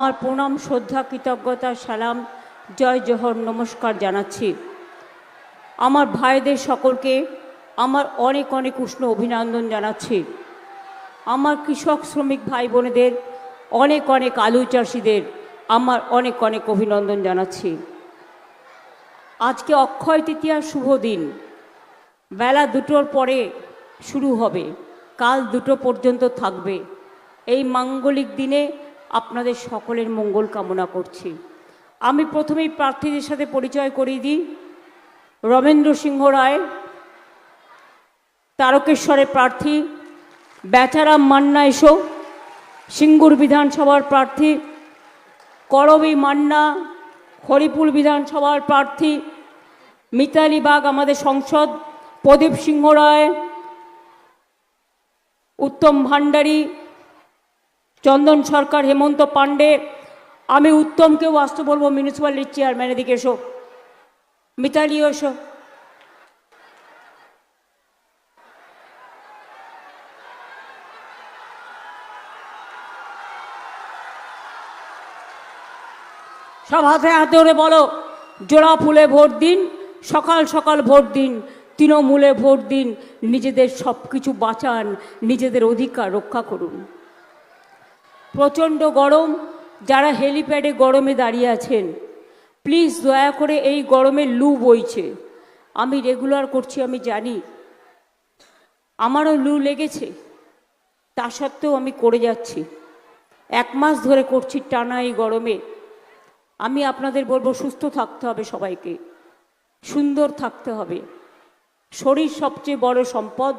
আমার প্রণাম শ্রদ্ধা কৃতজ্ঞতা সালাম জয় জোহর নমস্কার জানাচ্ছি। আমার ভাইদের সকলকে আমার অনেক অনেক উষ্ণ অভিনন্দন জানাচ্ছি। আমার কৃষক শ্রমিক ভাই বোনেদের অনেক অনেক আলু চাষিদের আমার অনেক অনেক অভিনন্দন জানাচ্ছি। আজকে অক্ষয় তৃতীয়ার শুভ দিন, বেলা 2টোর পরে শুরু হবে, কাল 2টো পর্যন্ত থাকবে। এই মাঙ্গলিক দিনে আপনাদের সকলের মঙ্গল কামনা করছি। আমি প্রথমেই প্রার্থীদের সাথে পরিচয় করিয়ে দিই। রমেন্দ্র সিংহ রায় তারকেশ্বরের প্রার্থী, বেচারাম মান্না এসো সিঙ্গুর বিধানসভার প্রার্থী, করবী মান্না হরিপুর বিধানসভার প্রার্থী, মিতালি বাগ আমাদের সংসদ, প্রদীপ সিংহ রায়, উত্তম ভান্ডারী, চন্দন সরকার, হেমন্ত পাণ্ডে। আমি উত্তমকেও আসতে বলবো, মিউনিসিপ্যালিটির চেয়ারম্যান, এদিকে এসো। মিতালিও এসো। সব হাতে হাতে ওরে বলো, জোড়া ফুলে ভোট দিন, সকাল সকাল ভোট দিন, তৃণমূলে ভোট দিন, নিজেদের সব কিছু বাঁচান, নিজেদের অধিকার রক্ষা করুন। প্রচণ্ড গরম, যারা হেলিপ্যাডে গরমে দাঁড়িয়ে আছেন প্লিজ দয়া করে, এই গরমে লু বইছে, আমি রেগুলার করছি, আমি জানি আমারও লু লেগেছে, তা সত্ত্বেও আমি করে যাচ্ছি। 1 মাস ধরে করছি টানা এই গরমে। আমি আপনাদের বলবো, সুস্থ থাকতে হবে, সবাইকে সুন্দর থাকতে হবে। শরীর সবচেয়ে বড় সম্পদ,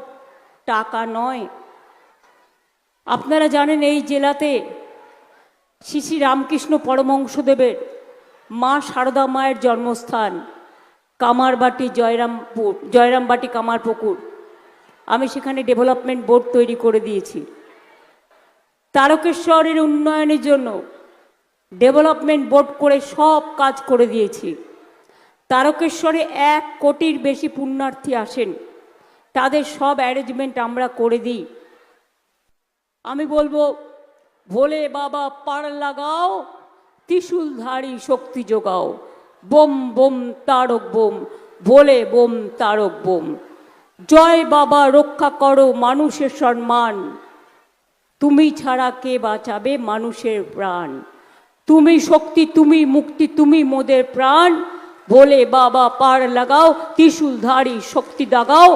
টাকা নয়। আপনারা জানেন এই জেলাতে শ্রী শ্রী রামকৃষ্ণ পরমহংসদেবের মা সারদা মায়ের জন্মস্থান, কামারবাটি জয়রামবাটি কামারপুকুর। আমি সেখানে ডেভেলপমেন্ট বোর্ড তৈরি করে দিয়েছি। তারকেশ্বরের উন্নয়নের জন্য ডেভেলপমেন্ট বোর্ড করে সব কাজ করে দিয়েছি। তারকেশ্বরে 1 কোটির বেশি পুণ্যার্থী আসেন, তাদের সব অ্যারেঞ্জমেন্ট আমরা করে দিই। আমি বলবো, ভোলে বাবা পার লাগাও, ত্রিশূলধারী শক্তি যোগাও, বোম বোম তারক বোম, ভোলে বোম তারক বোম। জয় বাবা, রক্ষা করো মানুষের সম্মান, তুমি ছাড়া কে বাঁচাবে মানুষের প্রাণ। তুমি শক্তি, তুমি মুক্তি, তুমি মোদের প্রাণ, ভোলে বাবা পার লাগাও, ত্রিশূলধারী শক্তি দাগাও,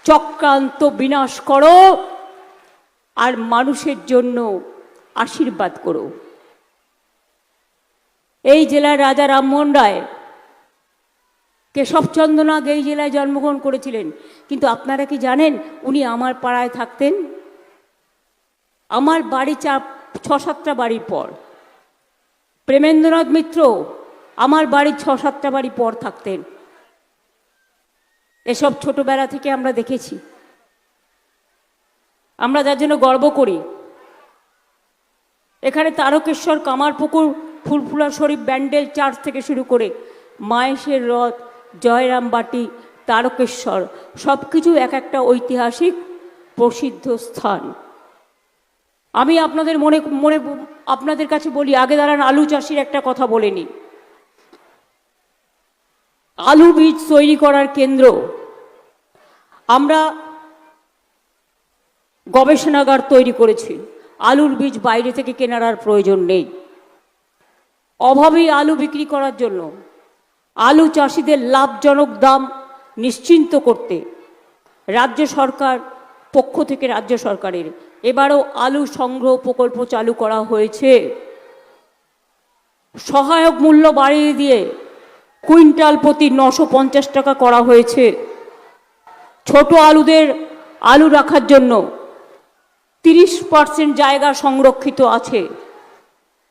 চক্রান্ত বিনাশ করো, আর মানুষের জন্য আশীর্বাদ করো। এই জেলার রাজা রামমোহন রায় কেশবচন্দ্র নাগ এই জেলায় জন্মগ্রহণ করেছিলেন, কিন্তু আপনারা কি জানেন উনি আমার পাড়ায় থাকতেন? আমার বাড়ি 6-7টা বাড়ির পর। প্রেমেন্দ্রনাথ মিত্র আমার বাড়ির 6-7টা বাড়ি পর থাকতেন। এসব ছোটবেলা থেকে আমরা দেখেছি, আমরা যার জন্য গর্ব করি। এখানে তারকেশ্বর, কামারপুকুর, ফুলফুলা শরীফ, ব্যান্ডেল চার্চ থেকে শুরু করে মায়েশের রথ, জয়রামবাটি, তারকেশ্বর, সব কিছু এক একটা ঐতিহাসিক প্রসিদ্ধ স্থান। আমি আপনাদের মনে মনে আপনাদের কাছে বলি, আগে দাঁড়ান, আলু চাষির একটা কথা বলে নি। আলু বীজ তৈরি করার কেন্দ্র, আমরা গবেষণাগার তৈরি করেছি। আলুর বীজ বাইরে থেকে কেনার আর প্রয়োজন নেই। অভাবী আলু বিক্রি করার জন্য, আলু চাষিদের লাভজনক দাম নিশ্চিন্ত করতে রাজ্য সরকার পক্ষ থেকে, রাজ্য সরকারের এবারও আলু সংগ্রহ প্রকল্প চালু করা হয়েছে। সহায়ক মূল্য বাড়িয়ে দিয়ে কুইন্টাল প্রতি 950 টাকা করা হয়েছে। ছোট আলুদের আলু রাখার জন্য 30% জায়গা সংরক্ষিত আছে।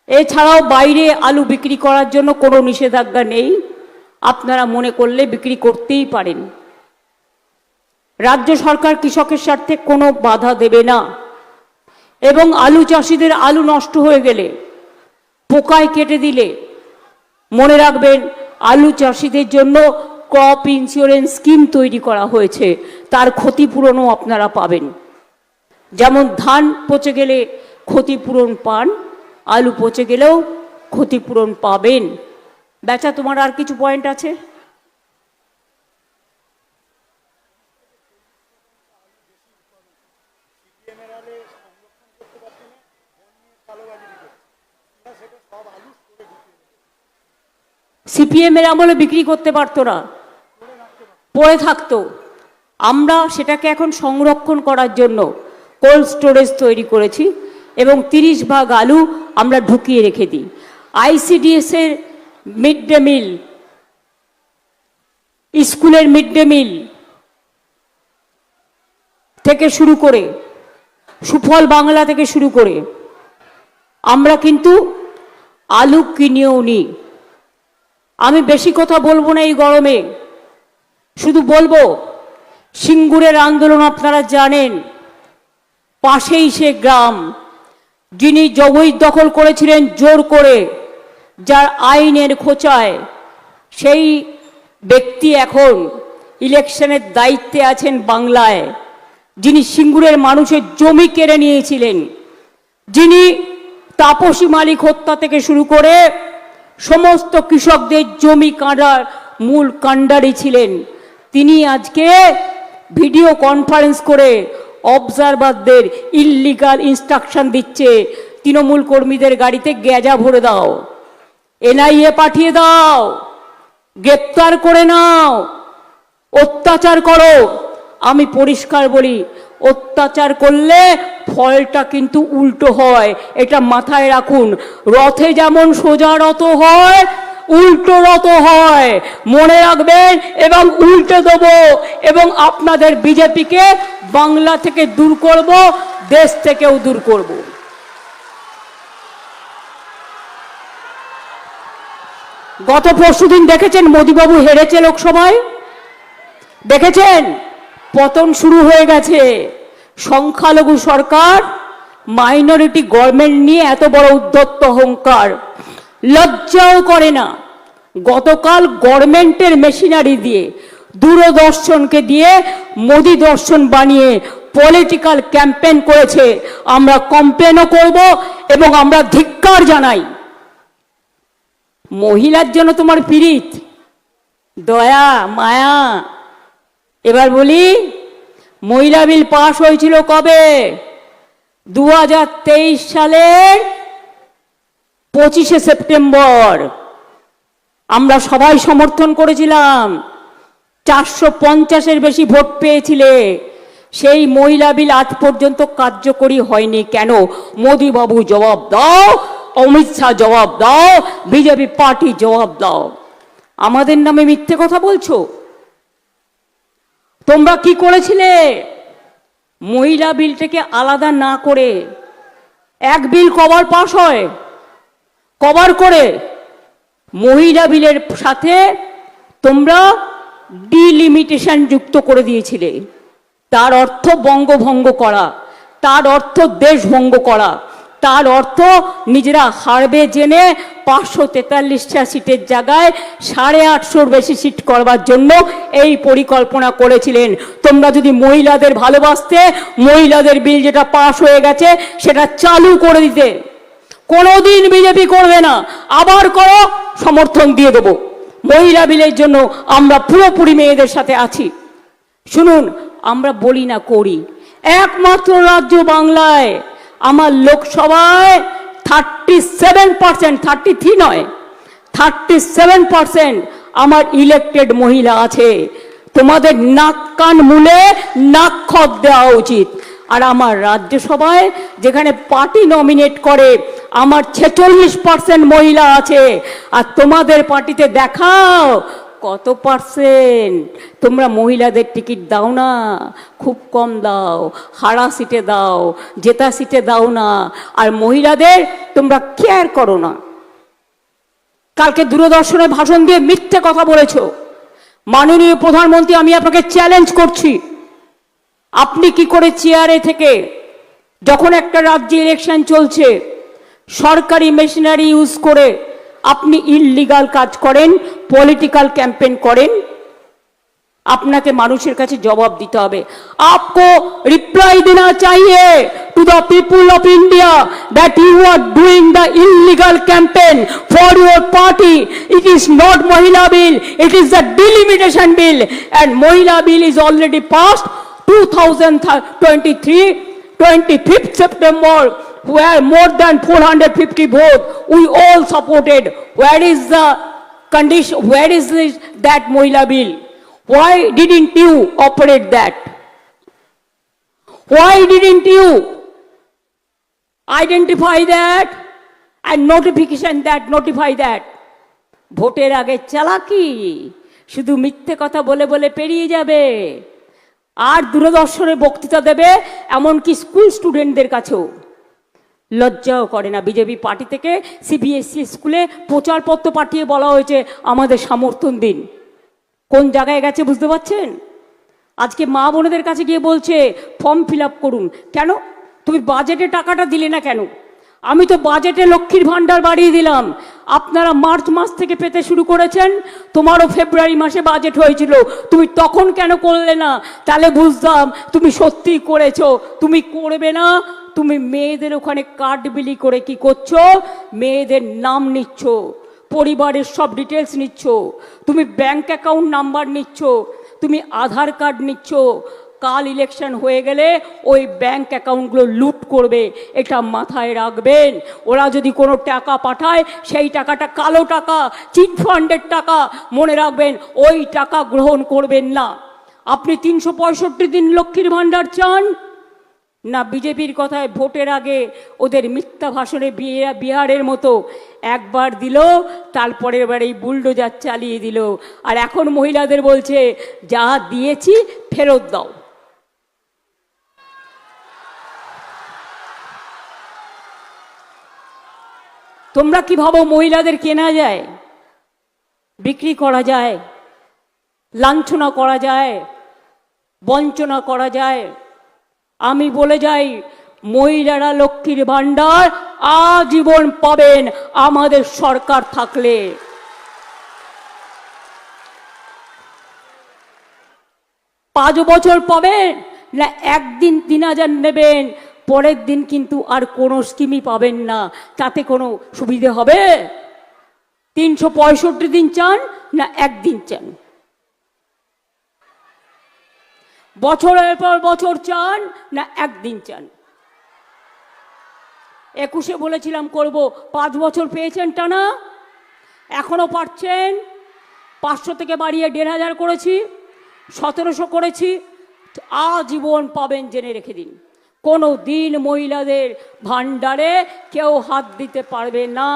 এছাড়াও বাইরে আলু বিক্রি করার জন্য কোনো নিষেধাজ্ঞা নেই, আপনারা মনে করলে বিক্রি করতেই পারেন। রাজ্য সরকার কৃষকের স্বার্থে কোনো বাধা দেবে না, এবং আলু চাষিদের আলু নষ্ট হয়ে গেলে, পোকায় কেটে দিলে, মনে রাখবেন আলু চাষিদের জন্য ক্রপ ইন্স্যুরেন্স স্কিম তৈরি করা হয়েছে, তার ক্ষতিপূরণও আপনারা পাবেন। যেমন ধান পচে গেলে ক্ষতিপূরণ পান, আলু পচে গেলেও ক্ষতিপূরণ পাবেন। বেচা, তোমার আর কিছু পয়েন্ট আছে? সিপিএম এর আমলে বিক্রি করতে পারতো না, পড়ে থাকতো। আমরা সেটাকে এখন সংরক্ষণ করার জন্য কোল্ড স্টোরেজ তৈরি করেছি এবং 30 ভাগ আলু আমরা ঢুকিয়ে রেখে দিই। আইসিডিএস এর মিড ডে মিল, স্কুলের মিড ডে মিল থেকে শুরু করে, সুফল বাংলা থেকে শুরু করে আমরা কিন্তু আলু কিনেও নিই। আমি বেশি কথা বলবো না এই গরমে, শুধু বলবো সিঙ্গুরের আন্দোলন আপনারা জানেন, পাশেই সে গ্রাম যিনি জমি দখল করেছিলেন জোর করে, যার আইনের খোঁচায়, সেই ব্যক্তি এখন ইলেকশনের দায়িত্বে আছেন বাংলায়, যিনি সিঙ্গুরের মানুষের জমি কেড়ে নিয়েছিলেন, যিনি তাপসী মালিক হত্যা থেকে শুরু করে সমস্ত কৃষকদের জমি কাটার মূল কাণ্ডারি ছিলেন। তিনি আজকে ভিডিও কনফারেন্স করে অবজারভারদের ইল্লিগাল ইনস্ট্রাকশন দিচ্ছে, তৃণমূল কর্মীদের গাড়িতে গ্যাজা ভরে দাও, এনআইএ পাঠিয়ে দাও, গ্রেপ্তার করে নাও, অত্যাচার করো। আমি পরিষ্কার বলি, অত্যাচার করলে ফলটা কিন্তু উল্টো হয়, এটা মাথায় রাখুন। রথে যেমন সোজা রথ হয়, উল্টো রথ হয়, মনে রাখবেন। এবং উল্টে দেব এবং আপনাদের বিজেপিকে বাংলা থেকে দূর করব, দেশ থেকেও দূর করব। গত পরশুদিন দেখেছেন মোদিবাবু হেরেছে লোকসভায়, দেখেছেন পতন শুরু হয়ে গেছে। সংখ্যালঘু সরকার, মাইনরিটি গভর্নমেন্ট নিয়ে এত বড় উদ্ধত্ত অহংকার, লজ্জাও করে না। গতকাল গভর্নমেন্টের মেশিনারি দিয়ে, দূরদর্শনকে দিয়ে মোদি দর্শন বানিয়ে পলিটিক্যাল ক্যাম্পেইন করেছে। আমরা কমপ্লেনও করব এবং আমরা ধিক্কার জানাই। মহিলার জন্য তোমার পীড়িত, দয়া মায়া। এবার বলি, মহিলা বিল পাশ হয়েছিল কবে? 2023 সালের 25শে সেপ্টেম্বর। আমরা সবাই সমর্থন করেছিলাম, 450-এর বেশি ভোট পেয়েছিলে। সেই মহিলা বিল আজ পর্যন্ত কার্যকরী হয়নি কেন? মোদি বাবু জবাব দাও, অমিত শাহ জবাব দাও, বিজেপি পার্টি জবাব দাও। আমাদের নামে মিথ্যে কথা বলছো। তোমরা কি করেছিলে? মহিলা বিলটাকে আলাদা না করে, এক বিল কবার পাস হয়, কভার করে মহিলা বিলের সাথে তোমরা ডিলিমিটেশন যুক্ত করে দিয়েছিলে। তার অর্থ বঙ্গভঙ্গ করা, তার অর্থ দেশভঙ্গ করা, তার অর্থ নিজেরা হারবে জেনে 543টা সিটের জায়গায় 850-র বেশি সিট করবার জন্য এই পরিকল্পনা করেছিলেন। তোমরা যদি মহিলাদের ভালোবাসতে, মহিলাদের বিল যেটা পাশ হয়ে গেছে সেটা চালু করে দিতে। কোনোদিন বিজেপি করবে না, আবার করো, সমর্থন দিয়ে দেব। মহিলা বিলের জন্য আমরা পুরোপুরি মেয়েদের সাথে আছি। শুনুন, আমরা বলি না, করি। একমাত্র রাজ্য বাংলায় আমার লোকসভায় 37%, 33 নয়, 37% আমার ইলেক্টেড মহিলা আছে। তোমাদের নাক কান মুলে নাক খত দেওয়া উচিত। আর আমার রাজ্যসভায় যেখানে পার্টি নমিনেট করে, আমার 46% মহিলা আছে। আর তোমাদের পার্টিতে দেখাও কত পার্সেন্ট। তোমরা মহিলাদের টিকিট দাও না, খুব কম দাও, হারা সিটে দাও, জেতা সিটে দাও না। আর মহিলাদের তোমরা কেয়ার করো না। কালকে দূরদর্শনে ভাষণ দিয়ে মিথ্যে কথা বলেছ। মাননীয় প্রধানমন্ত্রী, আমি আপনাকে চ্যালেঞ্জ করছি, আপনি কি করে চেয়ারে থেকে, যখন একটা রাজ্যে ইলেকশন চলছে, সরকারি মেশিনারি ইউজ করে আপনি ইললিগাল কাজ করেন, পলিটিক্যাল ক্যাম্পেইন করেন? আপনাকে মানুষের কাছে জবাব দিতে হবে। आपको रिप्लाई देना चाहिए to the people of India that you are doing the illegal campaign for your party. It is not Mahila bill, it is the delimitation bill, and Mahila bill is already passed 2023 25th September, where more than 450 votes we all supported. Where is the condition, where is that Mahila bill? Why didn't you operate that? Why didn't you identify that and notify that? ভোটের আগে চালাকি, শুধু মিথ্যে কথা বলে বলে পেরিয়ে যাবে, আর দূরদর্শনে বক্তৃতা দেবে, এমনকি স্কুল স্টুডেন্টদের কাছেও। লজ্জাও করে না। বিজেপি পার্টি থেকে সিবিএসই স্কুলে প্রচারপত্র পাঠিয়ে বলা হয়েছে আমাদের সমর্থন দিন। কোন জায়গায় গেছে বুঝতে পারছেন? আজকে মা বোনেদের কাছে গিয়ে বলছে ফর্ম ফিল আপ করুন। কেন? তুমি বাজেটে টাকাটা দিলে না কেন? আমি তো বাজেটে লক্ষ্মীর ভাণ্ডার বাড়িয়ে দিলাম, আপনারা মার্চ মাস থেকে পেতে শুরু করেছেন, তোমারও ফেব্রুয়ারি মাসে বাজেট হয়েছিল, তুমি তখন কেন করলে না? তাহলে বুঝতাম তুমি সত্যিই করেছো। তুমি করবে না, তুমি মেয়েদের ওখানে কার্ড বিলি করে কি করছো? মেয়েদের নাম নিচ্ছ, পরিবারের সব ডিটেলস নিচ্ছ, তুমি ব্যাংক অ্যাকাউন্ট নাম্বার নিচ্ছ, তুমি আধার কার্ড নিচ্ছ। কাল ইলেকশন হয়ে গেলে ওই ব্যাংক অ্যাকাউন্টগুলো লুট করবে, এটা মাথায় রাখবেন। ওরা যদি কোনো টাকা পাঠায় সেই টাকাটা কালো টাকা, চিট ফান্ডের টাকা, মনে রাখবেন ওই টাকা গ্রহণ করবেন না। আপনি 365 দিন লক্ষ্মীর ভাণ্ডার চান না? বিজেপির কথায় ভোটের আগে ওদের মিথ্যা ভাষণে বিহারের মতো একবার দিল, তারপরে এবার এই বুলডোজার চালিয়ে দিল, আর এখন মহিলাদের বলছে যা দিয়েছি ফেরত দাও। তোমরা কি ভাবো মহিলাদের কেনা যায়, বিক্রি করা যায়, লাঞ্ছনা করা যায়, বঞ্চনা করা যায়? আমি বলে যাই, মহিলারা লক্ষ্মীর ভাণ্ডার আজীবন পাবেন আমাদের সরকার থাকলে। 5 বছর পাবেন না একদিন 3000 নেবেন, পরের দিন কিন্তু আর কোনো স্কিমই পাবেন না। তাতে কোনো সুবিধে হবে? 365 দিন চান না একদিন চান? বছরের পর বছর চান না একদিন চান? 21-এ বলেছিলাম করব, 5 বছর পেয়েছেন টানা, এখনো পাচ্ছেন। 500 থেকে বাড়িয়ে 1500 করেছি, 1700 করেছি, আজীবন পাবেন, জেনে রেখে দিন। কোনো দিন মহিলাদের ভাণ্ডারে কেউ হাত দিতে পারবে না।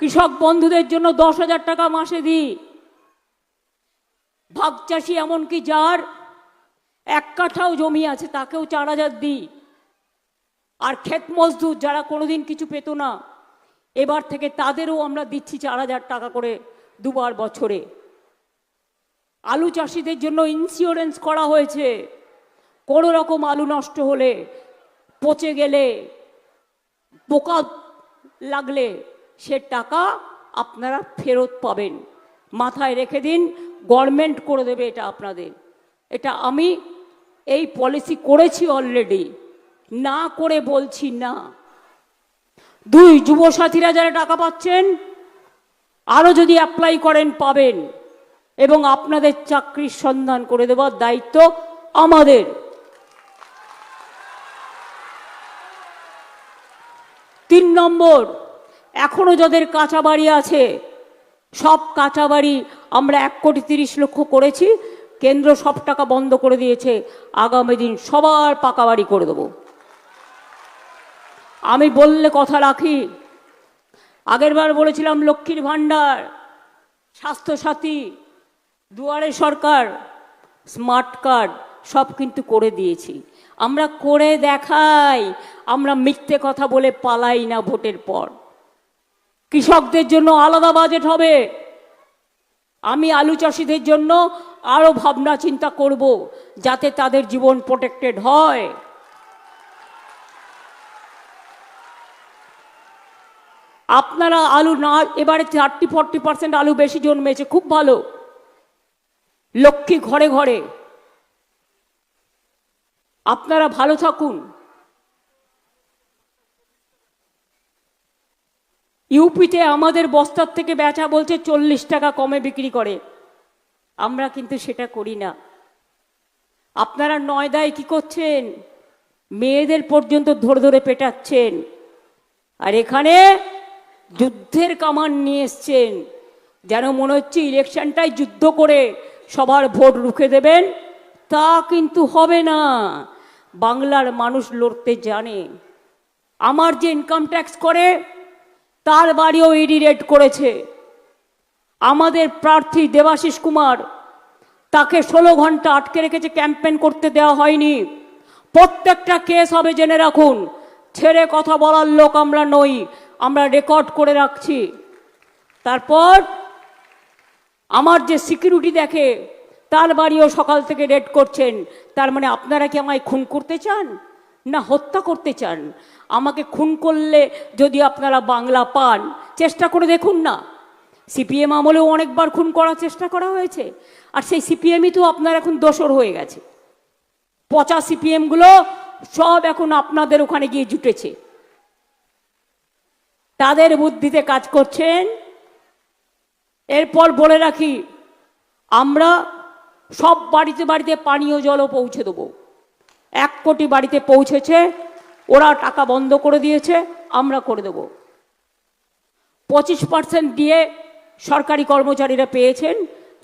কৃষক বন্ধুদের জন্য 10,000 টাকা মাসে দিই। ভাগ চাষি, এমনকি যার 1 কাঠাও জমি আছে তাকেও 4,000 দিই। আর ক্ষেত মজদুর যারা কোনোদিন কিছু পেত না, এবার থেকে তাদেরও আমরা দিচ্ছি 4,000 টাকা করে দুবার বছরে। আলু চাষিদের জন্য ইন্স্যুরেন্স করা হয়েছে, কোনো রকম আলু নষ্ট হলে, পচে গেলে, পোকা লাগলে সে টাকা আপনারা ফেরত পাবেন। মাথায় রেখে দিন, গভর্নমেন্ট করে দেবে এটা আপনাদের। এটা আমি এই পলিসি করেছি অলরেডি, না করে বলছি না। 2 যুবসাথীরা যারা টাকা পাচ্ছেন, আরও যদি অ্যাপ্লাই করেন পাবেন, এবং আপনাদের চাকরির সন্ধান করে দেওয়ার দায়িত্ব আমাদের। 3 নম্বর, এখনো যাদের কাঁচা বাড়ি আছে, সব কাঁচা বাড়ি আমরা 1,30,00,000 করেছি, কেন্দ্র সব টাকা বন্ধ করে দিয়েছে। আগামী দিন সবার পাকা বাড়ি করে দেব। আমি বললে কথা রাখি। আগের বার বলেছিলাম লক্ষ্মীর ভাণ্ডার, স্বাস্থ্যসাথী, দুয়ারে সরকার, স্মার্ট কার্ড সব কিন্তু করে দিয়েছি। আমরা করে দেখাই, আমরা মিথ্যে কথা বলে পালাই না ভোটের পর। কৃষকদের জন্য আলাদা বাজেট হবে। আমি আলু চাষিদের জন্য আরো ভাবনা চিন্তা করব, যাতে তাদের জীবন প্রোটেক্টেড হয়। আপনারা আলু না, এবারে 30-40% আলু বেশি জন্মেছে, খুব ভালো। লক্ষ্মী ঘরে ঘরে। আপনারা ভালো থাকুন। ইউপিতে আমাদের বস্তার থেকে বেচা বলছে 40 টাকা কমে বিক্রি করে, আমরা কিন্তু সেটা করি না। আপনারা নয়দায় কি করছেন? মেয়েদের পর্যন্ত ধরে ধরে পেটাচ্ছেন, আর এখানে যুদ্ধের কামান নিয়ে এসছেন, যেন মনে হচ্ছে ইলেকশনটাই যুদ্ধ করে সবার ভোট রুখে দেবেন। তা কিন্তু হবে না। বাংলার মানুষ লড়তে জানে। আমার যে ইনকাম ট্যাক্স করে তার বাড়িও ইডি রেড করেছে। আমাদের প্রার্থী দেবাশিস কুমার, তাকে 16 ঘন্টা আটকে রেখেছে, ক্যাম্পেইন করতে দেওয়া হয়নি। প্রত্যেকটা কেস হবে, জেনে রাখুন। ছেড়ে কথা বলার লোক আমরা নই, আমরা রেকর্ড করে রাখছি। তারপর আমার যে সিকিউরিটি দেখে তার বাড়িও সকাল থেকে রেড করছেন। তার মানে আপনারা কি আমায় খুন করতে চান না হত্যা করতে চান? আমাকে খুন করলে যদি আপনারা বাংলা পান, চেষ্টা করে দেখুন না। সিপিএম আমলেও অনেকবার খুন করার চেষ্টা করা হয়েছে, আর সেই সিপিএমই তো আপনার এখন দোসর হয়ে গেছে। পচা সিপিএমগুলো সব এখন আপনাদের ওখানে গিয়ে জুটেছে, তাদের বুদ্ধিতে কাজ করছেন। এরপর বলে রাখি, আমরা সব বাড়িতে বাড়িতে পানীয় জলও পৌঁছে দেবো। 1 কোটি বাড়িতে পৌঁছেছে, ওরা টাকা বন্ধ করে দিয়েছে, আমরা করে দেব। 25% দিয়ে সরকারি কর্মচারীরা পেয়েছেন,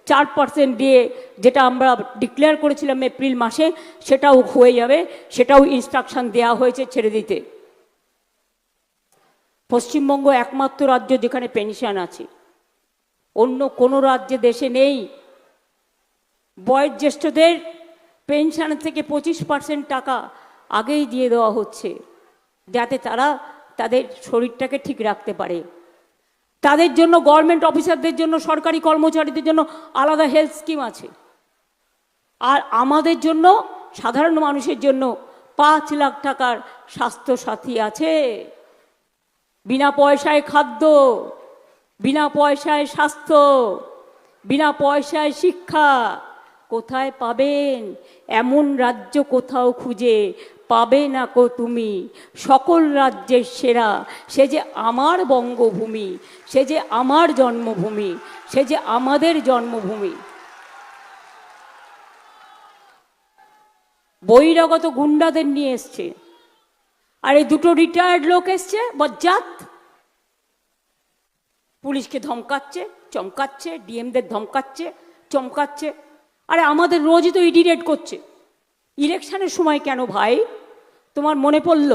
4% দিয়ে যেটা আমরা ডিক্লেয়ার করেছিলাম এপ্রিল মাসে সেটাও হয়ে যাবে, সেটাও ইনস্ট্রাকশন দেওয়া হয়েছে ছেড়ে দিতে। পশ্চিমবঙ্গ একমাত্র রাজ্য যেখানে পেনশন আছে, অন্য কোনো রাজ্যে দেশে নেই। বয়োজ্যেষ্ঠদের পেনশন থেকে 25% টাকা আগেই দিয়ে দেওয়া হচ্ছে, যাতে তারা তাদের শরীরটাকে ঠিক রাখতে পারে। তাদের জন্য, গভর্নমেন্ট অফিসারদের জন্য, সরকারি কর্মচারীদের জন্য আলাদা হেলথ স্কিম আছে। আর আমাদের জন্য, সাধারণ মানুষের জন্য 5 লাখ টাকার স্বাস্থ্য সাথী আছে। বিনা পয়সায় খাদ্য, বিনা পয়সায় স্বাস্থ্য, বিনা পয়সায় শিক্ষা। কোথায় পাবেন? এমন রাজ্য কোথাও খুঁজে পাবে না কো তুমি। সকল রাজ্যের সেরা, সে যে আমার বঙ্গভূমি, সে যে আমার জন্মভূমি, সে যে আমাদের জন্মভূমি। বহিরাগত গুন্ডাদের নিয়ে এসছে, আর এই 2টো রিটায়ার্ড লোক এসছে বজ্জাত, পুলিশকে ধমকাচ্ছে, চমকাচ্ছে, ডিএমদের ধমকাচ্ছে, চমকাচ্ছে। আরে আমাদের রোজই তো ইডি রেড করছে, ইলেকশনের সময় কেন ভাই? তোমার মনে পড়ল?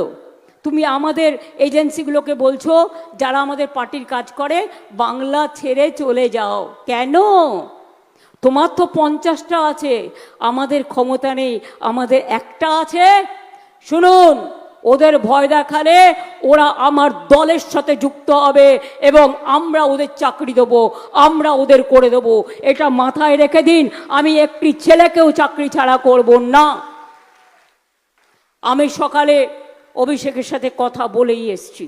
তুমি আমাদের এজেন্সিগুলোকে বলছো যারা আমাদের পার্টির কাজ করে, বাংলা ছেড়ে চলে যাও। কেন? তোমার তো 50টা আছে, আমাদের ক্ষমতা নেই, আমাদের একটা আছে। শুনুন, ওদের ভয় দেখালে ওরা আমার দলের সাথে যুক্ত হবে এবং আমরা ওদের চাকরি দেবো, আমরা ওদের করে দেবো। এটা মাথায় রেখে দিন। আমি একটি ছেলেকেও চাকরি ছাড়া করব না। আমি সকালে অভিষেকের সাথে কথা বলেই এসছি।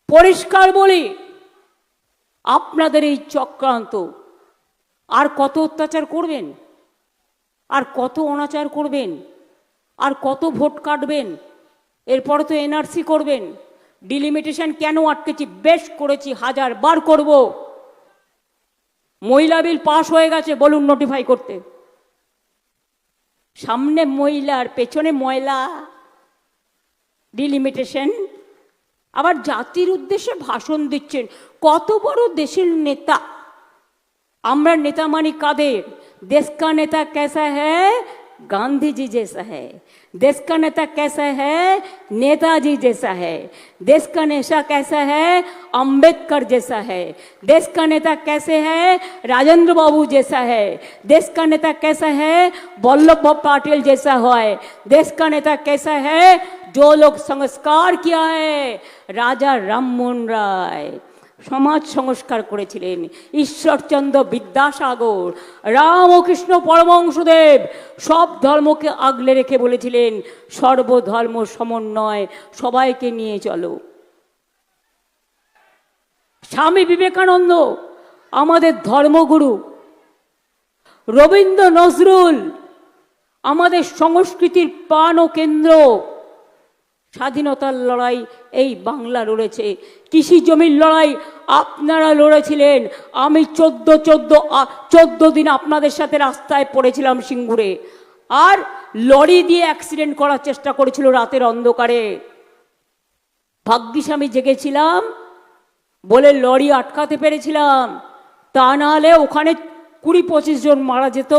পরিষ্কার বলি, আপনাদের এই চক্রান্ত আর কত অত্যাচার করবেন, আর কত অনাচার করবেন, আর কত ভোট কাটবেন? এরপরে তো এনআরসি করবেন। ডিলিমিটেশন কেন আটকেছি? বেশ করেছি, 1000 বার করব। মহিলা বিল পাশ হয়ে গেছে, বলুন নোটিফাই করতে। সামনে মহিলার পেছনে ময়লা, ডিলিমিটেশন। আবার জাতির উদ্দেশ্যে ভাষণ দিচ্ছেন। কত বড় দেশের নেতা! আমরা নেতা মানি কাদের? देश का नेता कैसा है? गांधी जी जैसा है। देश का नेता कैसा है? नेताजी जैसा है। देश का नेता कैसा है? अंबेडकर जैसा है। देश का नेता कैसे है? राजेंद्र बाबू जैसा है। देश का नेता कैसा है? वल्लभ भाई पटेल जैसा है। देश का नेता कैसा है? जो लोग संस्कार किया है, राजा राममोहन राय সমাজ সংস্কার করেছিলেন, ঈশ্বরচন্দ্র বিদ্যাসাগর, রামকৃষ্ণ পরমহংসদেব সব ধর্মকে আগলে রেখে বলেছিলেন সর্বধর্ম সমন্বয়, সবাইকে নিয়ে চলো। স্বামী বিবেকানন্দ আমাদের ধর্মগুরু, রবীন্দ্র নজরুল আমাদের সংস্কৃতির প্রাণ ও কেন্দ্র। স্বাধীনতার লড়াই এই বাংলা লড়েছে, কৃষি জমির লড়াই আপনারা লড়েছিলেন। আমি 14 দিন আপনাদের সাথে রাস্তায় পড়েছিলাম সিঙ্গুরে, আর লরি দিয়ে অ্যাক্সিডেন্ট করার চেষ্টা করেছিল রাতের অন্ধকারে। ভাগ্যিস আমি জেগেছিলাম বলে লরি আটকাতে পেরেছিলাম, তা নাহলে ওখানে 20-25 জন মারা যেত।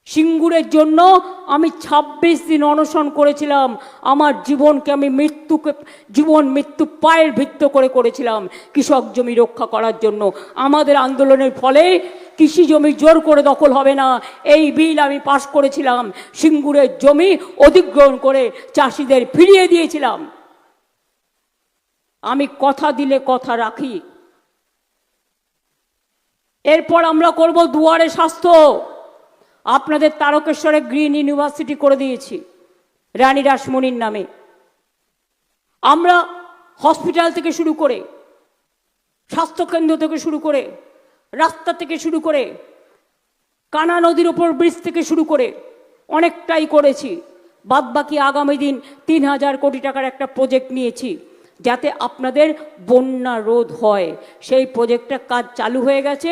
সিঙ্গুরের জন্য আমি 26 দিন অনশন করেছিলাম। আমার জীবনকে আমি জীবন মৃত্যু পায়ের ভিত্তি করে করেছিলাম কৃষক জমি রক্ষা করার জন্য। আমাদের আন্দোলনের ফলে কৃষি জমি জোর করে দখল হবে না, এই বিল আমি পাশ করেছিলাম। সিঙ্গুরের জমি অধিগ্রহণ করে চাষিদের ফিরিয়ে দিয়েছিলাম। আমি কথা দিলে কথা রাখি। এরপর আমরা করব দুয়ারে স্বাস্থ্য। আপনাদের তারকেশ্বরে গ্রিন ইউনিভার্সিটি করে দিয়েছি রানী রাসমণির নামে। আমরা হসপিটাল থেকে শুরু করে, স্বাস্থ্যকেন্দ্র থেকে শুরু করে, রাস্তা থেকে শুরু করে, কানা নদীর ওপর ব্রিজ থেকে শুরু করে অনেকটাই করেছি। বাদবাকি আগামী দিন 3000 কোটি টাকার একটা প্রজেক্ট নিয়েছি যাতে আপনাদের বন্যা রোধ হয়। সেই প্রজেক্টটা কাজ চালু হয়ে গেছে,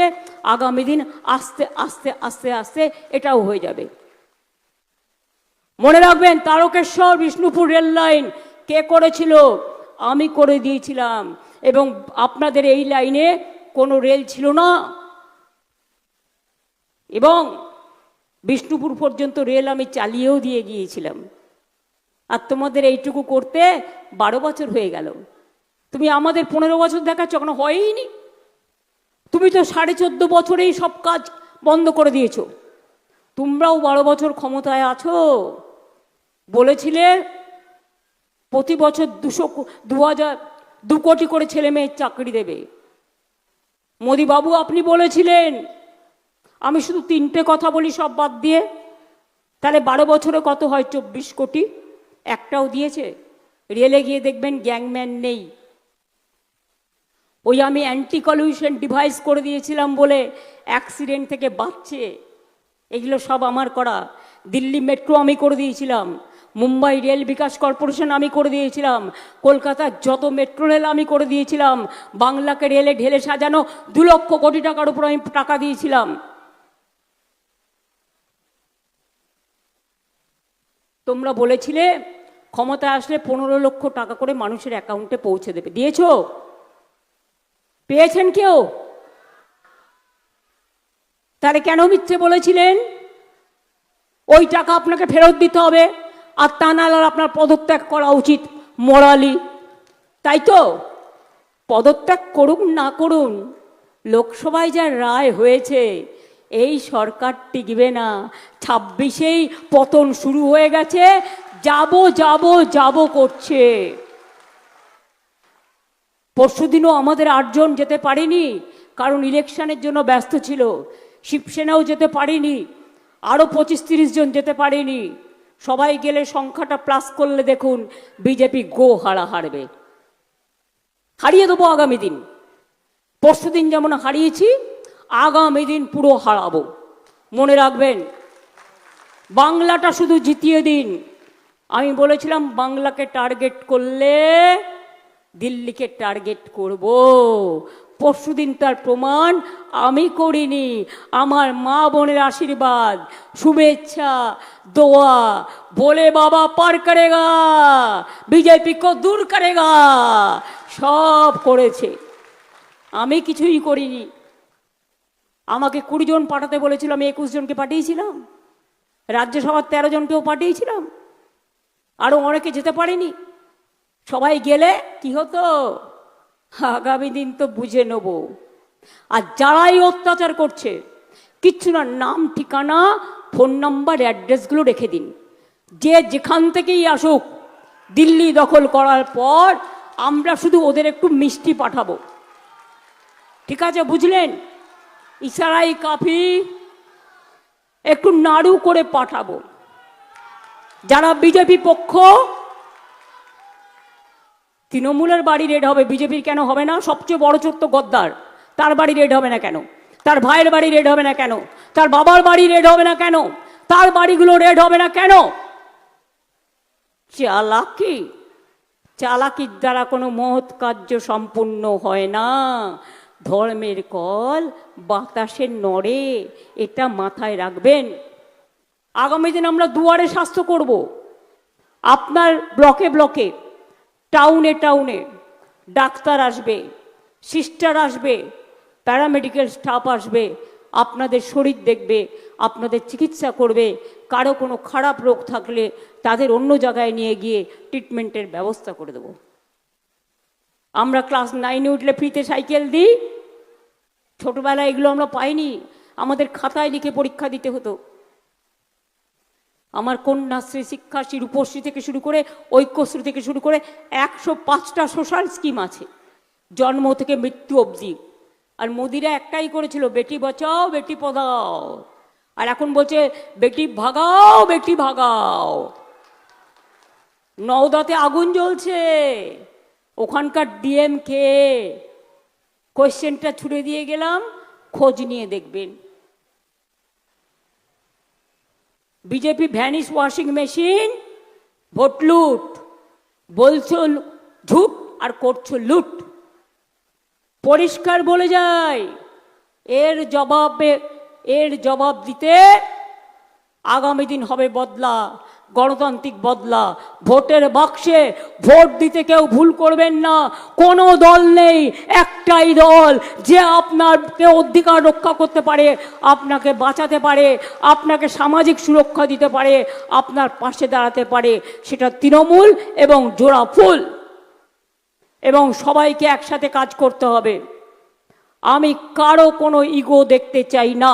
আগামী দিন আস্তে আস্তে আস্তে আস্তে এটাও হয়ে যাবে। মনে রাখবেন, তারকেশ্বর বিষ্ণুপুর রেল লাইন কে করেছিল? আমি করে দিয়েছিলাম। এবং আপনাদের এই লাইনে কোনো রেল ছিল না, এবং বিষ্ণুপুর পর্যন্ত রেল আমি চালিয়েও দিয়ে গিয়েছিলাম। আর তোমাদের এইটুকু করতে 12 বছর হয়ে গেল। তুমি আমাদের 15 বছর দেখাচ্ছ, কোনো হয়ইনি। তুমি তো 14.5 বছরেই সব কাজ বন্ধ করে দিয়েছো। তোমরাও 12 বছর ক্ষমতায় আছো, বলেছিলে প্রতি বছর 2 কোটি করে ছেলে মেয়ের চাকরি দেবে। মোদি বাবু আপনি বলেছিলেন। আমি শুধু 3টে কথা বলি সব বাদ দিয়ে, তাহলে 12 বছরে কত হয়? 24 কোটি। একটাও দিয়েছে? রেলে গিয়ে দেখবেন গ্যাংম্যান নেই। ওই আমি অ্যান্টি কলিউশন ডিভাইস করে দিয়েছিলাম বলে অ্যাক্সিডেন্ট থেকে বাঁচছে। এগুলো সব আমার করা। দিল্লি মেট্রো আমি করে দিয়েছিলাম, মুম্বাই রেল বিকাশ কর্পোরেশন আমি করে দিয়েছিলাম, কলকাতার যত মেট্রো রেল আমি করে দিয়েছিলাম, বাংলাকে রেলে ঢেলে সাজানো 2 লক্ষ কোটি টাকার উপর আমি টাকা দিয়েছিলাম। তোমরা বলেছিলে ক্ষমতায় আসলে 15 লক্ষ টাকা করে মানুষের অ্যাকাউন্টে পৌঁছে দেবে। দিয়েছো? পেয়েছেন কেউ? তাহলে কেন মিথ্যে বলেছিলেন? ওই টাকা আপনাকে ফেরত দিতে হবে, আর তা নাহলে আপনার পদত্যাগ করা উচিত মোরালি। তাই তো? পদত্যাগ করুন না করুন, লোকসভায় যা রায় হয়েছে, এই সরকার টিকবে না। 26-এই পতন শুরু হয়ে গেছে, যাব করছে। পরশুদিনও আমাদের 8 জন যেতে পারিনি, কারণ ইলেকশনের জন্য ব্যস্ত ছিল। শিবসেনাও যেতে পারিনি, আরও 25-30 জন যেতে পারিনি। সবাই গেলে সংখ্যাটা প্লাস করলে দেখুন বিজেপি হারবে। হারিয়ে দেবো আগামী দিন। পরশুদিন যেমন হারিয়েছি, আগামী দিন পুরো হারাবো। মনে রাখবেন, বাংলাটা শুধু জিতিয়ে দিন। আমি বলেছিলাম বাংলাকে টার্গেট করলে দিল্লিকে টার্গেট করব। পরশুদিন তার প্রমাণ আমি করিনি। আমার মা বোনের আশীর্বাদ, শুভেচ্ছা, দোয়া বলে বাবা পার করেগা, বিজেপি কো দূর করেগা, সব করেছে। আমি কিছুই করিনি। আমাকে 20 জন পাঠাতে বলেছিল, আমি 21 জনকে পাঠিয়েছিলাম। রাজ্যসভার 13 জনকেও পাঠিয়েছিলাম, আরো অনেকে যেতে পারেনি। সবাই গেলে কি হতো? আগামী দিন তো বুঝে নেব। আর যারাই অত্যাচার করছে, কিচ্ছু না, নাম ঠিকানা ফোন নাম্বার অ্যাড্রেসগুলো রেখে দিন। যে যেখান থেকেই আসুক, দিল্লি দখল করার পর আমরা শুধু ওদের একটু মিষ্টি পাঠাবো। ঠিক আছে, বুঝলেন? ইশারাই কাফি, একটু নাড়ু করে পাঠাবো। যারা বিজেপি পক্ষ, তৃণমূলের বাড়ি রেড হবে, বিজেপির কেন হবে না? সবচেয়ে বড় চোর তো গদ্দার, তার বাড়ি রেড হবে না কেন? তার ভাইয়ের বাড়ি রেড হবে না কেন? তার বাবার বাড়ি রেড হবে না কেন? তার বাড়িগুলো রেড হবে না কেন? চালাকি, চালাকির দ্বারা কোনো মহৎ কার্য সম্পূর্ণ হয় না। ধর্মের কল বাতাসে নড়ে, এটা মাথায় রাখবেন। আগামী দিন আমরা দুয়ারে স্বাস্থ্য করব। আপনার ব্লকে ব্লকে, টাউনে টাউনে ডাক্তার আসবে, সিস্টার আসবে, প্যারামেডিক্যাল স্টাফ আসবে, আপনাদের শরীর দেখবে, আপনাদের চিকিৎসা করবে। কারো কোনো খারাপ রোগ থাকলে তাদের অন্য জায়গায় নিয়ে গিয়ে ট্রিটমেন্টের ব্যবস্থা করে দেব। আমরা ক্লাস 9-এ উঠলে ফ্রিতে সাইকেল দিই। ছোটবেলায় এগুলো আমরা পাইনি, আমাদের খাতায় লিখে পরীক্ষা দিতে হতো। আমার কন্যাশ্রী, শিক্ষাশ্রী, রূপশ্রী থেকে শুরু করে ঐক্যশ্রী থেকে শুরু করে 105টা সোশ্যাল স্কিম আছে, জন্ম থেকে মৃত্যু অবধি। আর মোদিরা একটাই করেছিল, বেটি বাঁচাও বেটি পড়াও। আর এখন বলছে বেটি ভাগাও বেটি ভাগাও। নওদাতে আগুন জ্বলছে, ওখানকার ডিএম কে? কোয়েশ্চেনটা ছুড়ে দিয়ে গেলাম, খোঁজ নিয়ে দেখবেন। BJP vanish washing machine, vote লুট, বলছো ঝুট আর করছো লুট। পরিষ্কার বলে যায়, এর জবাব দিতে আগামী দিন হবে বদলা, গণতান্ত্রিক বদলা। ভোটের বাক্সে ভোট দিতে কেউ ভুল করবেন না। কোনো দল নেই, একটাই দল যে আপনাকে অধিকার রক্ষা করতে পারে, আপনাকে বাঁচাতে পারে, আপনাকে সামাজিক সুরক্ষা দিতে পারে, আপনার পাশে দাঁড়াতে পারে, সেটা তৃণমূল এবং জোড়া ফুল। এবং সবাইকে একসাথে কাজ করতে হবে। আমি কারো কোনো ইগো দেখতে চাই না।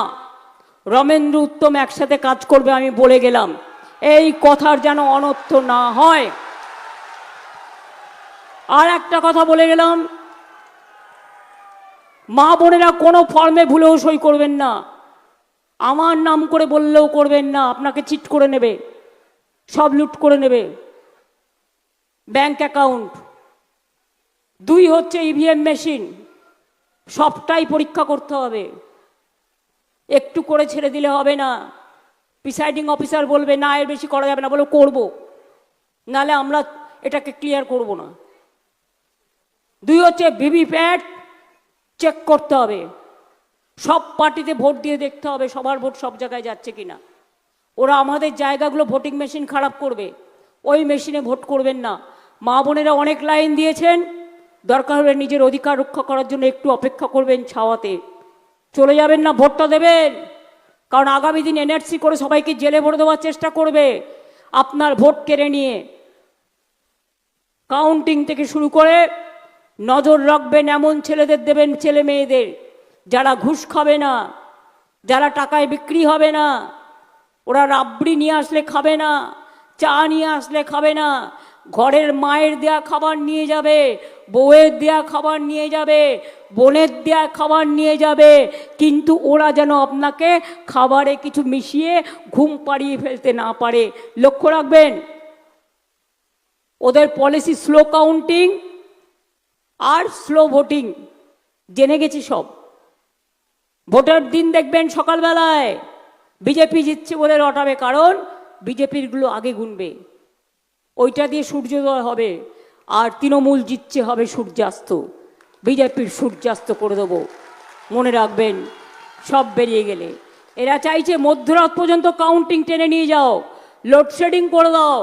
রমেন্দ্র উত্তম একসাথে কাজ করবে, আমি বলে গেলাম। এই কথার যেন অনর্থ না হয়। আর একটা কথা বলে গেলাম, মা বোনেরা কোনো ফর্মে ভুলেও সই করবেন না। আমার নাম করে বললেও করবেন না, আপনাকে চিট করে নেবে, সব লুট করে নেবে। ব্যাংক অ্যাকাউন্ট, 2 হচ্ছে ইভিএম মেশিন, সবটাই পরীক্ষা করতে হবে। একটু করে ছেড়ে দিলে হবে না। প্রিসাইডিং অফিসার বলবে না এর বেশি করা যাবে না, বলে করবো, নালে আমরা এটাকে ক্লিয়ার করব না। 2 হচ্ছে ভিভিপ্যাট চেক করতে হবে। সব পার্টিতে ভোট দিয়ে দেখতে হবে সবার ভোট সব জায়গায় যাচ্ছে কিনা। ওরা আমাদের জায়গাগুলো ভোটিং মেশিন খারাপ করবে, ওই মেশিনে ভোট করবেন না। মা বোনেরা অনেক লাইন দিয়েছেন, দরকার হলে নিজের অধিকার রক্ষা করার জন্য একটু অপেক্ষা করবেন, ছাওয়াতে চলে যাবেন না, ভোটটা দেবেন। কারণ আগামী দিন এনআরসি করে সবাইকে জেলে ভরে দেওয়ার চেষ্টা করবে আপনার ভোট কেড়ে নিয়ে। কাউন্টিং থেকে শুরু করে নজর রাখবেন, এমন ছেলেদের দেবেন, ছেলে মেয়েদের যারা ঘুষ খাবে না, যারা টাকায় বিক্রি হবে না। ওরা রাবড়ি নিয়ে আসলে খাবে না, চা নিয়ে আসলে খাবে না, ঘরের মায়ের দেয়া খাবার নিয়ে যাবে, বউয়ের দেয়া খাবার নিয়ে যাবে, বোনের দেয়া খাবার নিয়ে যাবে। কিন্তু ওরা যেন আপনাকে খাবারে কিছু মিশিয়ে ঘুম পাড়িয়ে ফেলতে না পারে, লক্ষ্য রাখবেন। ওদের পলিসি স্লো কাউন্টিং আর স্লো ভোটিং, জেনে গেছি সব। ভোটের দিন দেখবেন সকালবেলায় বিজেপি জিতছে বলে রটাবে, কারণ বিজেপিরগুলো আগে গুনবে, ওইটা দিয়ে সূর্যোদয় হবে। আর তৃণমূল জিতছে হবে সূর্যাস্ত, বিজেপির সূর্যাস্ত করে দেবো, মনে রাখবেন। সব বেরিয়ে গেলে এরা চাইছে মধ্যরাত পর্যন্ত কাউন্টিং টেনে নিয়ে যাও, লোডশেডিং করে দাও।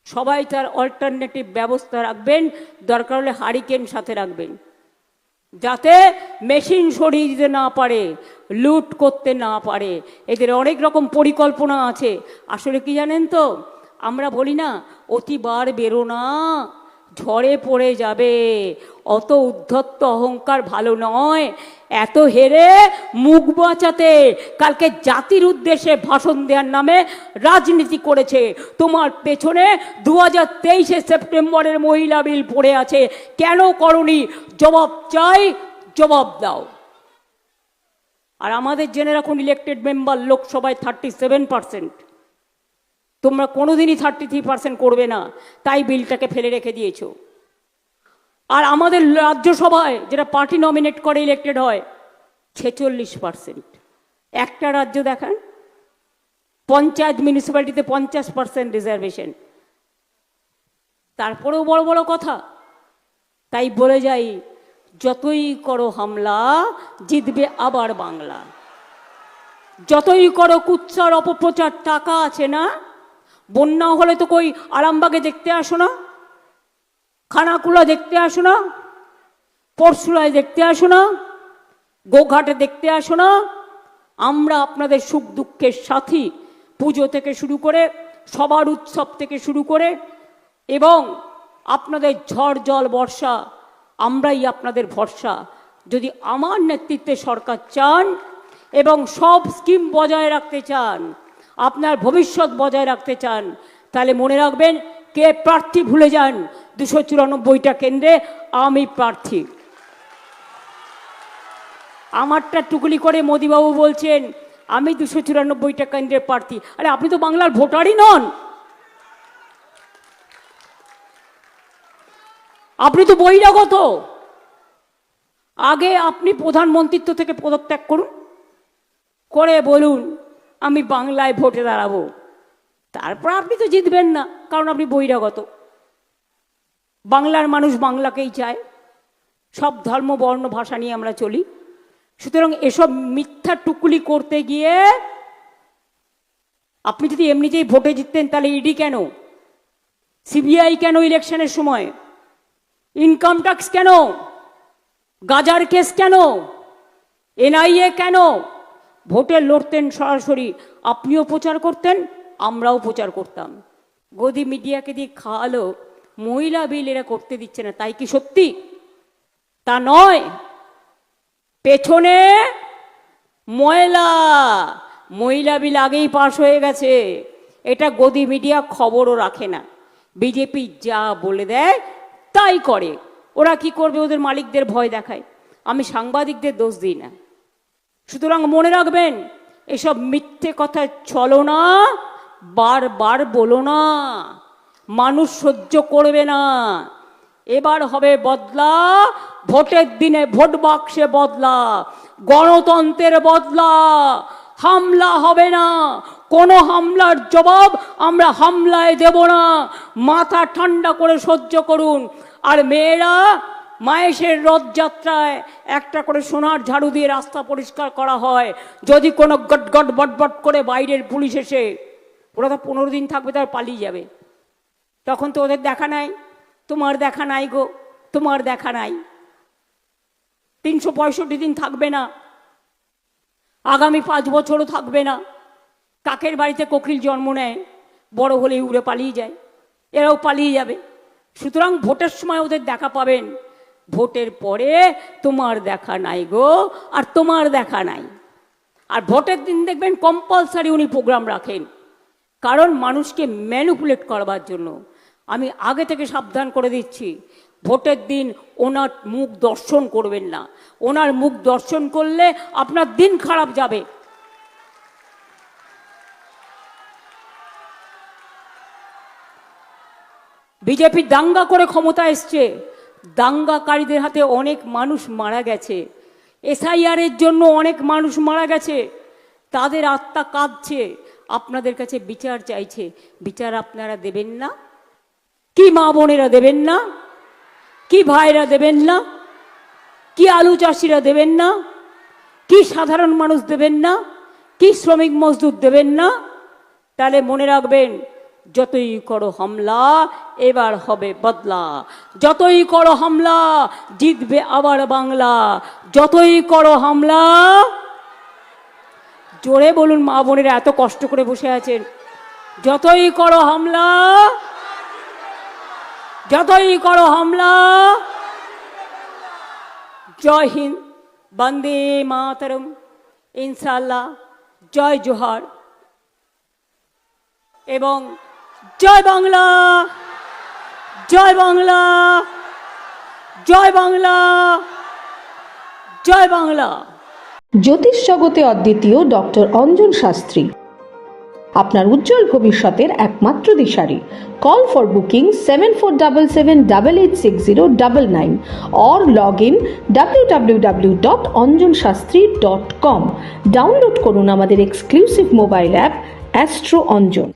সবাই তার অল্টারনেটিভ ব্যবস্থা রাখবেন, দরকার হলে হারিকেন সাথে রাখবেন, যাতে মেশিন সরিয়ে দিতে না পারে, লুট করতে না পারে। এদের অনেক রকম পরিকল্পনা আছে। আসলে কি জানেন তো, আমরা বলি না অতিবার বেরো না, ঝড়ে পড়ে যাবে। অত উদ্ধত্ত অহংকার ভালো নয়। এত হেরে মুখ বাঁচাতে কালকে জাতির উদ্দেশ্যে ভাষণ দেওয়ার নামে রাজনীতি করেছে। তোমার পেছনে 2023 সেপ্টেম্বরের মহিলা বিল পড়ে আছে, কেন করনি? জবাব চাই, জবাব দাও। আর আমাদের জেনে রাখুন, ইলেক্টেড মেম্বার লোকসভায় 37%, তোমরা কোনোদিনই 33% করবে না, তাই বিলটাকে ফেলে রেখে দিয়েছো। আর আমাদের রাজ্যসভায় যেটা পার্টি নমিনেট করে ইলেক্টেড হয় 46%। একটা রাজ্য দেখান পঞ্চায়েত মিউনিসিপ্যালিটিতে 50% রিজার্ভেশন, তারপরেও বড় বড় কথা। তাই বলে যাই, যতই করো হামলা জিতবে আবার বাংলা। যতই করো কুৎসার অপপ্রচার, টাকা আছে না? বন্যা হলে তো কই আরামবাগে দেখতে আসো না, খানাকুলা দেখতে আসো না, পরশুরায় দেখতে আসো না, গোঘাটে দেখতে আসো না? আমরা আপনাদের সুখ দুঃখের সাথী, পুজো থেকে শুরু করে সবার উৎসব থেকে শুরু করে এবং আপনাদের ঝড় জল বর্ষা, আমরাই আপনাদের ভরসা। যদি আমার নেতৃত্বে সরকার চান এবং সব স্কিম বজায় রাখতে চান, আপনার ভবিষ্যৎ বজায় রাখতে চান, তাহলে মনে রাখবেন কে প্রার্থী ভুলে যান। 294টা কেন্দ্রে আমি প্রার্থী। আমারটা টুকলি করে মোদিবাবু বলছেন আমি 294টা কেন্দ্রের প্রার্থী। আরে আপনি তো বাংলার ভোটারই নন, আপনি তো বহিরাগত। আগে আপনি প্রধানমন্ত্রিত্ব থেকে পদত্যাগ করুন, করে বলুন আমি বাংলায় ভোটে দাঁড়াবো, তারপর আপনি তো জিতবেন না, কারণ আপনি বহিরাগত। বাংলার মানুষ বাংলাকেই চায়, সব ধর্ম বর্ণ ভাষা নিয়ে আমরা চলি। সুতরাং এসব মিথ্যা টুকুলি করতে গিয়ে আপনি যদি এমনিতেই ভোটে জিততেন, তাহলে ইডি কেন, সিবিআই কেন ইলেকশনের সময়, ইনকাম ট্যাক্স কেন, গাজার কেস কেন, এনআইএ কেন? ভোটে লড়তেন সরাসরি, আপনিও প্রচার করতেন, আমরাও প্রচার করতাম। গদি মিডিয়াকে দিয়ে খাওয়ালো মহিলা বিল এরা করতে দিচ্ছে না, তাই কি সত্যি? তা নয়, পেছনে মহিলা বিল আগেই পাশ হয়ে গেছে। এটা গদি মিডিয়া খবরও রাখে না, বিজেপি যা বলে দেয় তাই করে। ওরা কি করবে, ওদের মালিকদের ভয় দেখায়। আমি সাংবাদিকদের দোষ দিই না। সুতরাং মনে রাখবেন, এসব মিথ্যে কথা চলো না, বারবার বলো না, মানুষ সহ্য করবে না। এবার হবে বদলা, ভোটের দিনে ভোট বাক্সে বদলা, গণতন্ত্রের বদলা। হামলা হবে না, কোনো হামলার জবাব আমরা হামলায় দেব না। মাথা ঠান্ডা করে সহ্য করুন। আর মেয়েরা মায়েশের রথযাত্রায় একটা করে সোনার ঝাড়ু দিয়ে রাস্তা পরিষ্কার করা হয়। যদি কোনো গটগট বটবট করে বাইরের পুলিশ এসে, ওরা তো 15 দিন থাকবে, তার পালিয়ে যাবে, তখন তো ওদের দেখা নাই। তোমার দেখা নাই গো, তোমার দেখা নাই। 365 দিন থাকবে না, আগামী 5 বছরও থাকবে না। কাকের বাড়িতে কোকিল জন্ম নেয়, বড় হলে উড়ে পালিয়ে যায়, এরাও পালিয়ে যাবে। সুতরাং ভোটের সময় ওদের দেখা পাবেন, ভোটের পরে তোমার দেখা নাই গো, আর তোমার দেখা নাই। আর ভোটের দিন দেখবেন কম্পালসারি উনি প্রোগ্রাম রাখেন, কারণ মানুষকে ম্যানিপুলেট করবার জন্য। আমি আগে থেকে সাবধান করে দিচ্ছি, ভোটের দিন ওনার মুখ দর্শন করবেন না। ওনার মুখ দর্শন করলে আপনার দিন খারাপ যাবে। বিজেপি দাঙ্গা করে ক্ষমতা এসছে, দাঙ্গাকারীদের হাতে অনেক মানুষ মারা গেছে, এসআইআরের জন্য অনেক মানুষ মারা গেছে, তাদের আত্মা কাঁদছে, আপনাদের কাছে বিচার চাইছে। বিচার আপনারা দেবেন না? কি মা বোনেরা দেবেন না? কি ভাইরা দেবেন না? কি আলু চাষিরা দেবেন না? কি সাধারণ মানুষ দেবেন না? কি শ্রমিক মজদুর দেবেন না? তাহলে মনে রাখবেন, যতই করো হামলা এবার হবে বদলা। যতই করো হামলা জিতবে আবার বাংলা। যতই করো হামলা, জোরে বলুন মা বোনেরা, এত কষ্ট করে বসে আছেন। যতই করো হামলা, যতই করো হামলা। জয় হিন্দ, বন্দে মাতরম, ইনশাআল্লাহ, জয় জোহার এবং জয় বাংলা, জয় বাংলা, জয় বাংলা, জয় বাংলা। জ্যোতিষ জগতে অদ্বিতীয় ডক্টর অঞ্জন শাস্ত্রী। আপনার উজ্জ্বল ভবিষ্যতের একমাত্র দিশারি। Call for booking 7477886099 or log in www.anjanshastri.com। Download করুন আমাদের exclusive mobile app astro Anjan.